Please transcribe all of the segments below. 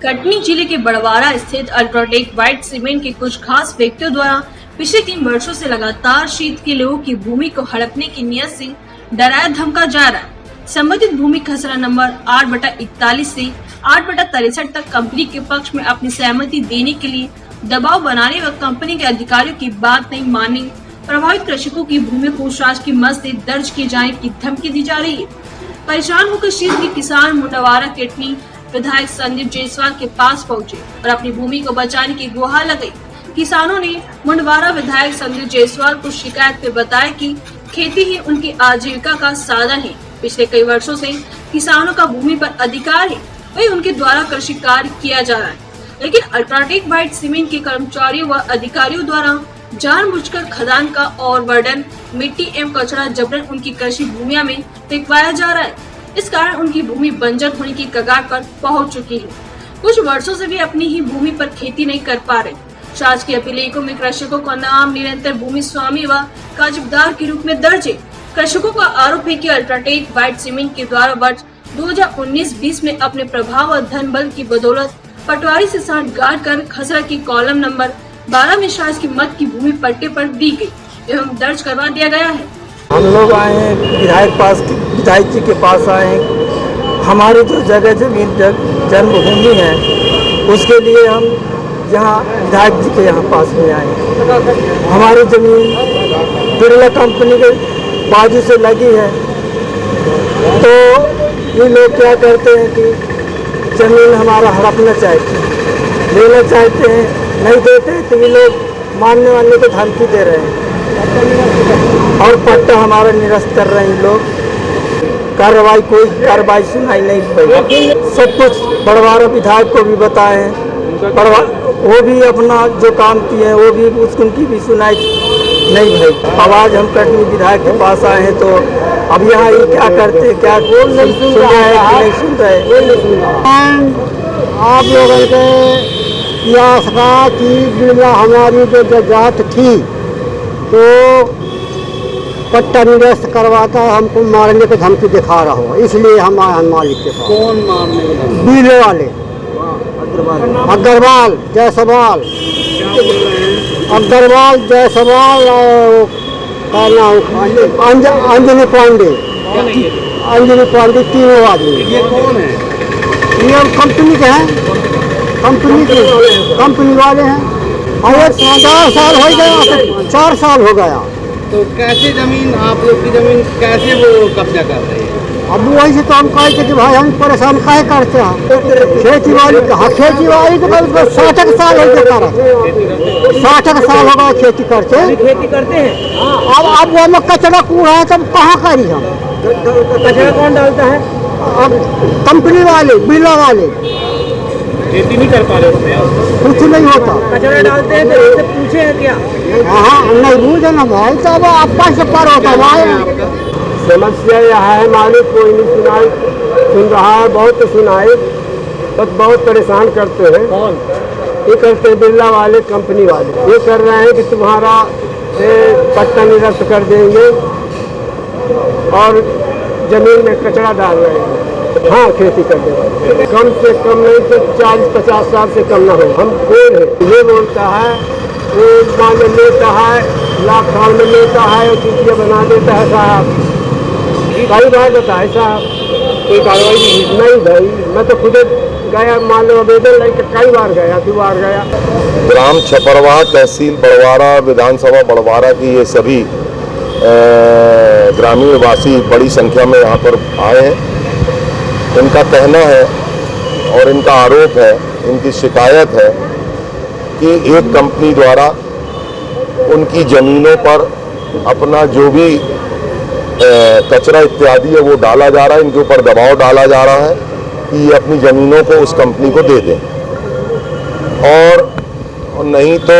कटनी जिले के बड़वारा स्थित अल्ट्राटेक व्हाइट सीमेंट के कुछ खास व्यक्तियों द्वारा पिछले 3 वर्षों से लगातार शीत के लोगों की भूमि को हड़पने की नियत से डराया धमका जा रहा है। संबंधित भूमि खसरा नंबर 8/41 से 8/63 तक कंपनी के पक्ष में अपनी सहमति देने के लिए दबाव बनाने व कंपनी के अधिकारियों की बात नहीं मानने प्रभावित कृषकों की भूमि को शासकीय मद से दर्ज किए जाने की धमकी दी जा रही है। परेशान होकर शीत के किसान मुंडावारा कटनी विधायक संदीप जायसवाल के पास पहुंचे और अपनी भूमि को बचाने की गुहार लगाई। किसानों ने मुंडावारा विधायक संदीप जायसवाल को शिकायत में बताया कि खेती ही उनकी आजीविका का साधन है। पिछले कई वर्षों से किसानों का भूमि पर अधिकार है, वही उनके द्वारा कृषि कार्य किया जा रहा है, लेकिन अल्ट्राटेक व्हाइट सीमेंट के कर्मचारियों व अधिकारियों द्वारा जानबूझकर खदान का और वर्डन मिट्टी एवं कचरा जबरन उनकी कृषि भूमिया में फेंकवाया जा रहा है। इस कारण उनकी भूमि बंजर होने की कगार पर पहुंच चुकी है। कुछ वर्षों से भी अपनी ही भूमि पर खेती नहीं कर पा रहे। शासकीय अभिलेखों में कृषकों का नाम निरंतर भूमि स्वामी व काजबदार के रूप में दर्ज है। कृषकों का आरोप है कि अल्ट्राटेक व्हाइट सीमेंट के द्वारा वर्ष 2019-20 में अपने प्रभाव और धन बल की बदौलत पटवारी से साठगांठ कर खसरा की कॉलम नंबर 12 में शासकीय मद की भूमि पट्टे पर दी गई एवं दर्ज करवा दिया गया है। हम लोग आए हैं विधायक जी के पास आए हैं। हमारी जो जगह जमीन जन्मभूमि है उसके लिए हम यहाँ विधायक जी के यहाँ पास में आए हैं। हमारी जमीन बिरला कंपनी के बाजू से लगी है, तो ये लोग क्या करते हैं कि जमीन हमारा हड़पना चाहते हैं, लेना चाहते हैं, नहीं देते तो ये लोग मानने वाले को धमकी दे रहे हैं और पट्टा हमारा निरस्त कर रहे हैं। लोग कोई कार्रवाई सुनाई नहीं पड़ी। सब कुछ बड़वारा विधायक को भी बताए हैं, वो भी अपना जो काम किए हैं वो भी उनकी भी सुनाई नहीं भई। आवाज़ हम कटनी विधायक के पास आए हैं, तो अब यहाँ ये क्या करते हैं, क्या नहीं सुन रहा है कि नहीं सुन रहे। आप लोगों के इतिहास का कि बिरला हमारी जो जगह थी तो पट्टा निरस्त करवाता हमको मारने की धमकी दिखा रहा हो, इसलिए हम आए हैं मालिक के पास। कौन मारने को? बिरले वाले अग्रवाल जायसवाल, अग्रवाल जायसवाल और क्या नाम अंजनी पांडे, तीनों आदमी। ये कौन है? ये कंपनी के हैं, कंपनी वाले हैं। अरे 4 साल हो गया, 4 साल हो गया। तो कैसे जमीन, आप लोग की जमीन कैसे वो कब्जा कर रहे हैं? अब वही से तो हम कहे थे कि भाई हम परेशान काहे करते हैं। खेती वाली तो 60 साल हो गए, 60 साल हो गए खेती करते हैं। अब वो में कचरा कूड़ा है, तब कहाँ करी हम? कचरा कौन डालता है? अब कंपनी वाले, बिरला वाले। खेती नहीं कर पा रहे उसमें? कुछ नहीं होता। कचरा डालते हैं तो इससे पूछे हैं क्या? हाँ, नहीं पूछे ना भाई, तब आपका से पर होता भाई। समस्या यह है, मालिक कोई नहीं सुन रहा है। बहुत सुनाए, बहुत परेशान करते हैं। कौन? ये करते हैं बिरला वाले, कंपनी वाले। ये कर रहे हैं कि तुम्हारा पट्टा निरस्त कर देंगे और जमीन में कचरा डाल रहे हैं। हाँ, खेती करने वाले कम से कम नहीं तो 40-50 साल से कम ना हो। हम कौन है? ये बोलता है, वो मान लेता है, लाख साल में लेता है और चुटिया बना देता है। साहब कई बार बताए साहब, कोई कार्रवाई नहीं भाई। मैं तो खुद गया, मान लो आवेदन लेकर कई बार गया, 2 बार गया। ग्राम छपरवा, तहसील बड़वारा, विधानसभा बड़वारा की ये सभी ग्रामीण वासी बड़ी संख्या में यहाँ पर आए हैं। इनका कहना है और इनका आरोप है, इनकी शिकायत है कि एक कंपनी द्वारा उनकी ज़मीनों पर अपना जो भी कचरा इत्यादि है वो डाला जा रहा है। इनके ऊपर दबाव डाला जा रहा है कि ये अपनी ज़मीनों को उस कंपनी को दे दें और नहीं तो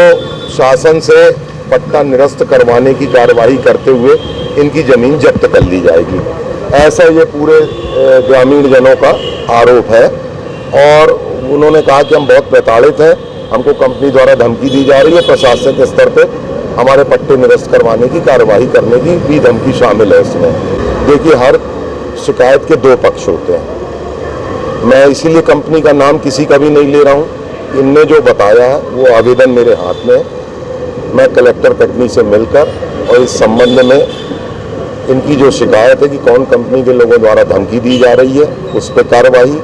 शासन से पट्टा निरस्त करवाने की कार्यवाही करते हुए इनकी ज़मीन जब्त कर ली जाएगी। ऐसा ये पूरे ग्रामीण जनों का आरोप है और उन्होंने कहा कि हम बहुत प्रताड़ित हैं, हमको कंपनी द्वारा धमकी दी जा रही है। प्रशासनिक स्तर पर हमारे पट्टे निरस्त करवाने की कार्यवाही करने की भी धमकी शामिल है इसमें। देखिए, हर शिकायत के 2 पक्ष होते हैं। मैं इसीलिए कंपनी का नाम किसी का भी नहीं ले रहा हूँ। इनने जो बताया है वो आवेदन मेरे हाथ में है। मैं कलेक्टर कटनी से मिलकर और इस संबंध में इनकी जो शिकायत है कि कौन कंपनी के लोगों द्वारा धमकी दी जा रही है उस पर कार्रवाई,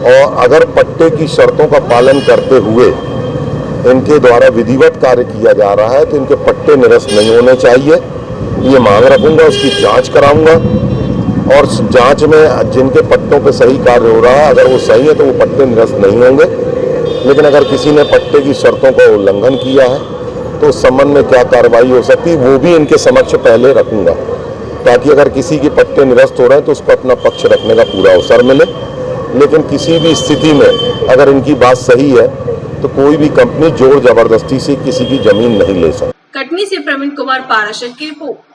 और अगर पट्टे की शर्तों का पालन करते हुए इनके द्वारा विधिवत कार्य किया जा रहा है तो इनके पट्टे निरस्त नहीं होने चाहिए, ये मांग रखूंगा। उसकी जांच कराऊंगा और जांच में जिनके पट्टों पे सही कार्य हो रहा है अगर वो सही है तो वो पट्टे निरस्त नहीं होंगे, लेकिन अगर किसी ने पट्टे की शर्तों का उल्लंघन किया है तो उस संबंध में क्या कार्रवाई हो सकती है वो भी इनके समक्ष पहले रखूंगा, ताकि अगर किसी के पट्टे निरस्त हो रहे हैं तो उस पर अपना पक्ष रखने का पूरा अवसर मिले। लेकिन किसी भी स्थिति में अगर इनकी बात सही है तो कोई भी कंपनी जोर जबरदस्ती से किसी की जमीन नहीं ले सकती। कटनी से प्रवीण कुमार पाराशर की रिपोर्ट।